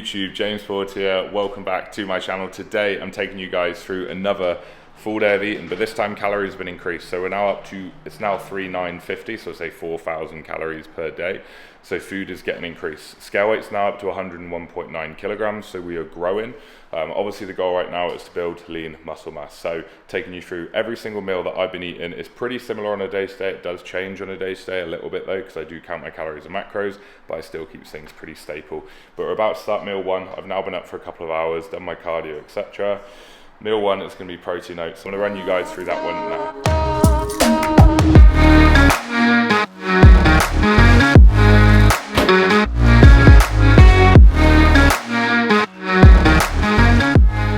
YouTube, James Ford here. Welcome back to my channel. Today I'm taking you guys through another full day of eating, but this time calories have been increased. So we're now up to, it's now 3,950, so say 4,000 calories per day. So food is getting increased. Scale weight's now up to 101.9 kilograms, so we are growing. Obviously the goal right now is to build lean muscle mass. So taking you through every single meal that I've been eating is pretty similar on a day to day. It does change on a day to day a little bit though, because I do count my calories and macros, but I still keep things pretty staple. But we're about to start meal one. I've now been up for a couple of hours, done my cardio, etc. Meal one is going to be protein oats. I'm going to run you guys through that one now.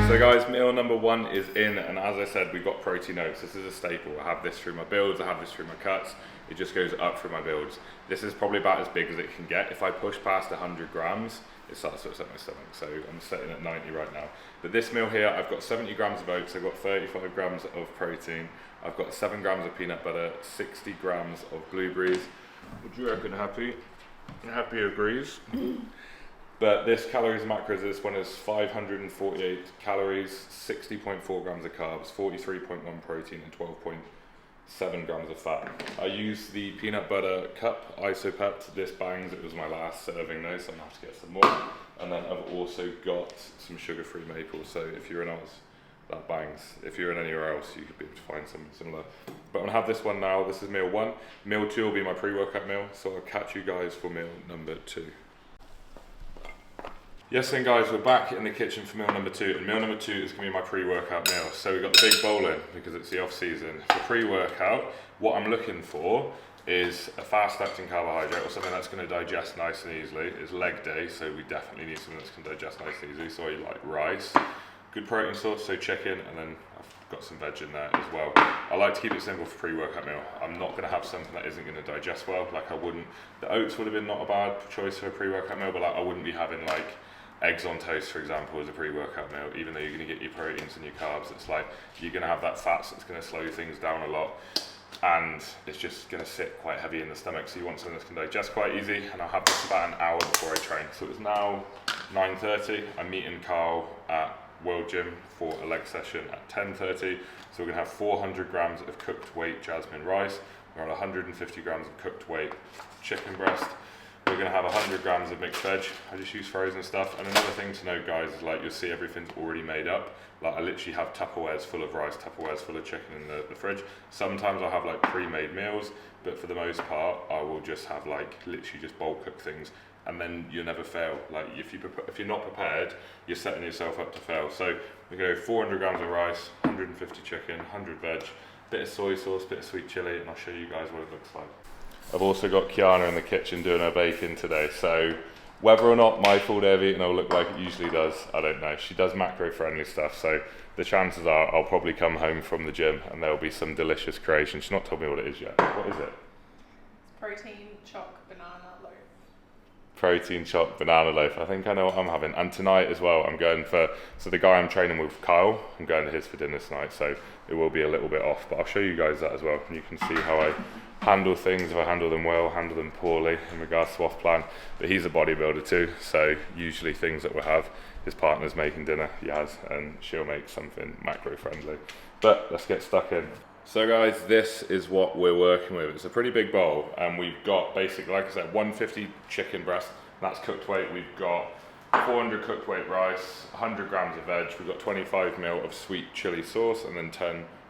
So guys, meal number one is in, and as I said, we've got protein oats. This is a staple. I have this through my builds, I have this through my cuts. It just goes up through my builds. This is probably about as big as it can get. If I push past 100 grams, it starts to upset my stomach. So I'm sitting at 90 right now. But this meal here, I've got 70 grams of oats, I've got 35 grams of protein, I've got 7 grams of peanut butter, 60 grams of blueberries. Would you reckon Happy? Happy agrees. But this calories and macros, this one is 548 calories, 60.4 grams of carbs, 43.1 protein, and 12.7 grams of fat. I use the peanut butter cup, Isopept. This bangs, it was my last serving though, so I'm gonna have to get some more. And then I've also got some sugar-free maple, so if you're in Oz, that bangs. If you're in anywhere else, you could be able to find something similar. But I'm gonna have this one now. This is meal one. Meal two will be my pre-workout meal, so I'll catch you guys for meal number two. Yes then guys, we're back in the kitchen for meal number two, and meal number two is going to be my pre-workout meal. So we've got the big bowl in because it's the off season. For pre-workout, what I'm looking for is a fast acting carbohydrate or something that's going to digest nice and easily. It's leg day, so we definitely need something that's going to digest nice and easily. So I like rice, good protein source, so chicken, and then I've got some veg in there as well. I like to keep it simple for pre-workout meal. I'm not going to have something that isn't going to digest well. Like I wouldn't, the oats would have been not a bad choice for a pre-workout meal, but like I wouldn't be having like eggs on toast, for example, as a pre-workout meal. Even though you're going to get your proteins and your carbs, it's like you're going to have that fats that's going to slow things down a lot, and it's just going to sit quite heavy in the stomach. So you want something that's going to digest quite easy. And I'll have this about an hour before I train. So it's now 9:30. I'm meeting Carl at World Gym for a leg session at 10:30. So we're going to have 400 grams of cooked weight jasmine rice. We're on 150 grams of cooked weight chicken breast. We're going to have 100 grams of mixed veg. I just use frozen stuff. And another thing to note, guys, is like you'll see everything's already made up. Like I literally have Tupperwares full of rice, Tupperwares full of chicken in the fridge. Sometimes I'll have like pre-made meals, but for the most part, I will just have like literally just bulk cook things, and then you'll never fail. Like if you're not prepared, you're setting yourself up to fail. So we go 400 grams of rice, 150 chicken, 100 veg, bit of soy sauce, bit of sweet chili, and I'll show you guys what it looks like. I've also got Kiana in the kitchen doing her baking today, so whether or not my full day of eating will look like it usually does, I don't know. She does macro-friendly stuff, so the chances are I'll probably come home from the gym and there'll be some delicious creation. She's not told me what it is yet. What is it? It's protein choc banana loaf. Protein choc banana loaf. I think I know what I'm having. And tonight as well, I'm going for, so the guy I'm training with, Kyle, I'm going to his for dinner tonight, so it will be a little bit off, but I'll show you guys that as well, and you can see how I handle things, if I handle them well, handle them poorly in regards to off plan. But he's a bodybuilder too, so usually things that we'll have, his partner's making dinner, Yaz, and she'll make something macro friendly. But let's get stuck in. So guys, this is what we're working with. It's a pretty big bowl, and we've got basically, like I said, 150 chicken breast, that's cooked weight. We've got 400 cooked weight rice, 100 grams of veg, we've got 25 ml of sweet chili sauce, and then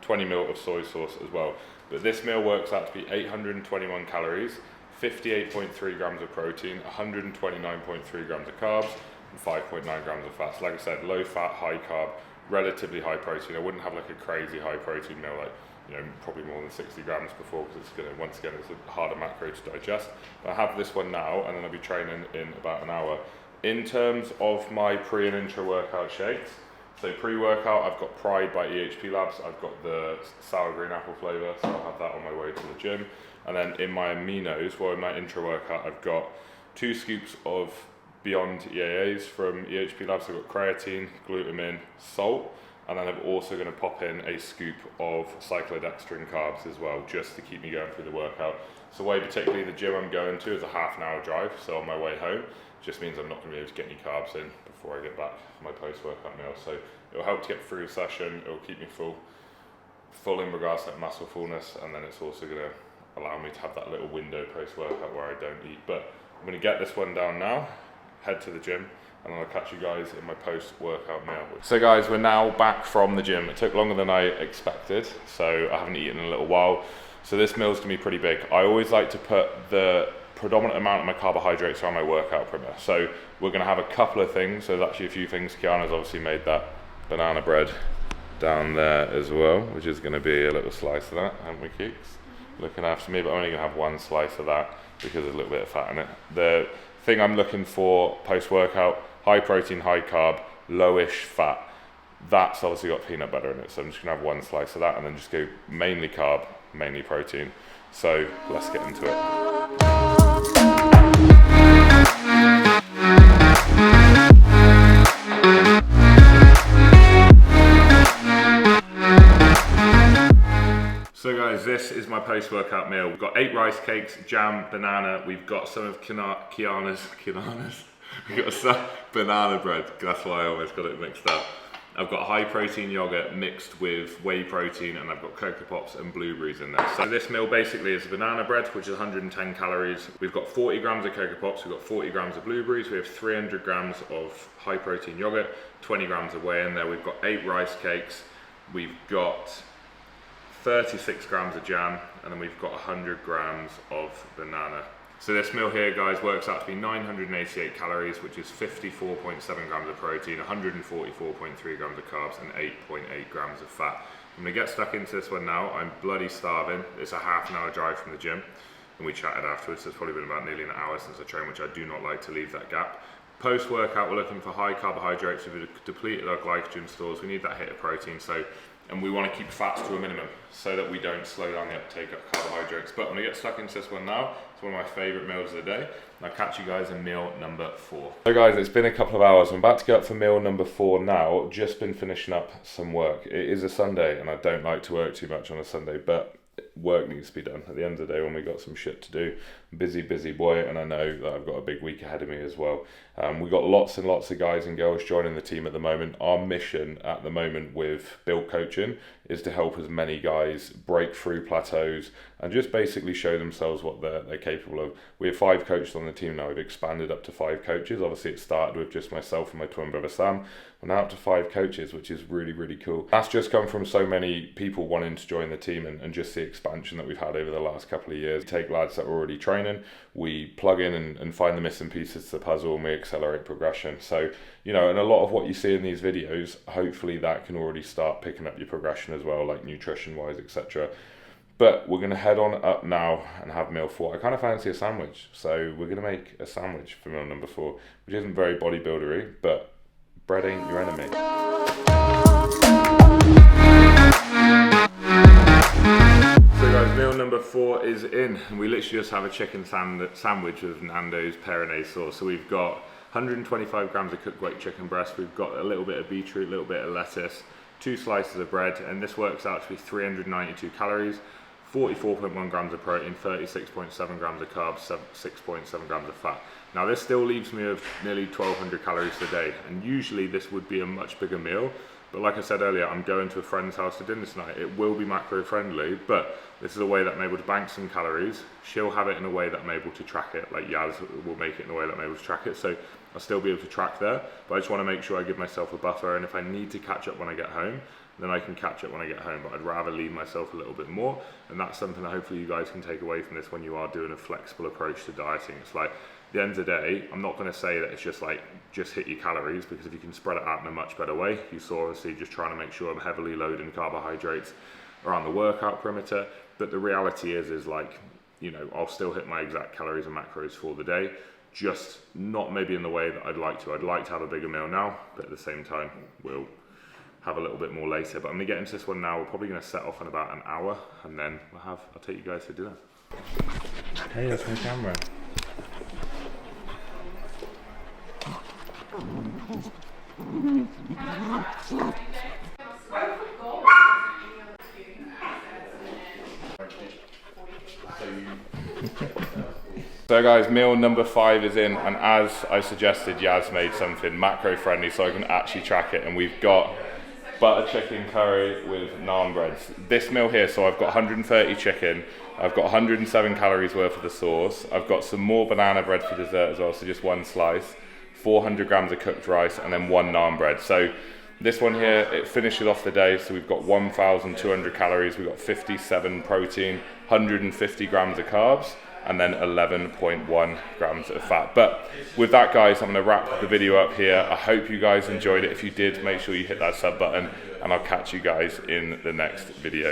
20 ml of soy sauce as well. But this meal works out to be 821 calories, 58.3 grams of protein, 129.3 grams of carbs, and 5.9 grams of fats. Like I said, low fat, high carb, relatively high protein. I wouldn't have like a crazy high protein meal, like, you know, probably more than 60 grams before, because it's gonna, once again, it's a harder macro to digest. But I have this one now, and then I'll be training in about an hour. In terms of my pre and intra workout shakes, so pre-workout, I've got Pride by EHP Labs. I've got the sour green apple flavour, so I'll have that on my way to the gym. And then in my aminos, well, in my intra workout, I've got 2 scoops of Beyond EAAs from EHP Labs. I've got creatine, glutamine, salt, and then I'm also going to pop in a scoop of cyclodextrin carbs as well, just to keep me going through the workout. So way particularly the gym I'm going to is a half an hour drive, so on my way home, just means I'm not going to be able to get any carbs in before I get back for my post-workout meal. So it'll help to get through the session, it'll keep me full in regards to that muscle fullness, and then it's also going to allow me to have that little window post-workout where I don't eat. But I'm going to get this one down now, head to the gym, and I'll catch you guys in my post-workout meal. So guys, we're now back from the gym. It took longer than I expected, so I haven't eaten in a little while. So this meal's gonna be pretty big. I always like to put the predominant amount of my carbohydrates around my workout perimeter. So we're gonna have a couple of things. So there's actually a few things. Kiana's obviously made that banana bread down there as well, which is gonna be a little slice of that, haven't we, Keeks? Looking after me, but I'm only gonna have one slice of that because there's a little bit of fat in it. The thing I'm looking for post-workout, high protein, high carb, lowish fat. That's obviously got peanut butter in it, so I'm just gonna have one slice of that and then just go mainly carb, mainly protein. So let's get into it. So guys, this is my post-workout meal. We've got 8 rice cakes, jam, banana. We've got some of Kiana's. We've got some banana bread. That's why I always got it mixed up. I've got high protein yogurt mixed with whey protein, and I've got Cocoa Pops and blueberries in there. So this meal basically is banana bread, which is 110 calories. We've got 40 grams of Cocoa Pops, we've got 40 grams of blueberries, we have 300 grams of high protein yogurt, 20 grams of whey in there. We've got 8 rice cakes, we've got 36 grams of jam, and then we've got 100 grams of banana. So this meal here, guys, works out to be 988 calories, which is 54.7 grams of protein, 144.3 grams of carbs, and 8.8 grams of fat. I'm gonna get stuck into this one now. I'm bloody starving. It's a half an hour drive from the gym, and we chatted afterwards. So it's probably been about nearly an hour since I trained, which I do not like to leave that gap. Post-workout, we're looking for high carbohydrates. We've depleted our glycogen stores. We need that hit of protein. And we want to keep fats to a minimum so that we don't slow down the uptake of carbohydrates. But I'm gonna get stuck into this one now. It's one of my favorite meals of the day. And I'll catch you guys in meal number 4. So guys, it's been a couple of hours. I'm about to get up for meal number 4 now. Just been finishing up some work. It is a Sunday and I don't like to work too much on a Sunday, but work needs to be done at the end of the day when we got some shit to do. Busy boy, and I know that I've got a big week ahead of me as well. We've got lots and lots of guys and girls joining the team at the moment. Our mission at the moment with Built Coaching is to help as many guys break through plateaus and just basically show themselves what they're capable of. We have 5 coaches on the team now. We've expanded up to 5 coaches. Obviously it started with just myself and my twin brother Sam. We're now up to 5 coaches, which is really, really cool. That's just come from so many people wanting to join the team and just the expansion that we've had over the last couple of years. We take lads that are already training, we plug in and find the missing pieces to the puzzle, and we accelerate progression. So, you know, and a lot of what you see in these videos, hopefully that can already start picking up your progression as well, like nutrition wise, etc. But we're going to head on up now and have meal 4. I kind of fancy a sandwich, so we're going to make a sandwich for meal number 4, which isn't very bodybuildery, but bread ain't your enemy. So guys, meal number 4 is in, and we literally just have a chicken sandwich with Nando's Perinese sauce. So we've got 125 grams of cooked white chicken breast, we've got a little bit of beetroot, a little bit of lettuce, 2 slices of bread, and this works out to be 392 calories, 44.1 grams of protein, 36.7 grams of carbs, 6.7 grams of fat. Now this still leaves me with nearly 1200 calories a day, and usually this would be a much bigger meal, but like I said earlier, I'm going to a friend's house for dinner tonight. It will be macro friendly, but this is a way that I'm able to bank some calories. She'll have it in a way that I'm able to track it, like Yaz will make it in a way that I'm able to track it, so I'll still be able to track there, but I just want to make sure I give myself a buffer, and if I need to catch up when I get home, then I can catch up when I get home, but I'd rather leave myself a little bit more, and that's something that hopefully you guys can take away from this when you are doing a flexible approach to dieting. It's like, at the end of the day, I'm not going to say that it's just like, just hit your calories, because if you can spread it out in a much better way, you saw obviously just trying to make sure I'm heavily loading carbohydrates around the workout perimeter, but the reality is like, you know, I'll still hit my exact calories and macros for the day, just not maybe in the way that I'd like to. I'd like to have a bigger meal now, but at the same time, we'll have a little bit more later. But I'm gonna get into this one now. We're probably gonna set off in about an hour, and then I'll take you guys to dinner. Hey, that's my camera. So guys, meal number 5 is in, and as I suggested, Yaz made something macro friendly so I can actually track it, and we've got butter chicken curry with naan breads. This meal here, so I've got 130 chicken, I've got 107 calories worth of the sauce, I've got some more banana bread for dessert as well, so just 1 slice, 400 grams of cooked rice, and then 1 naan bread. So this one here, it finishes off the day, so we've got 1,200 calories, we've got 57 protein, 150 grams of carbs, and then 11.1 grams of fat. But with that guys, I'm going to wrap the video up here. I hope you guys enjoyed it. If you did, make sure you hit that sub button, and I'll catch you guys in the next video.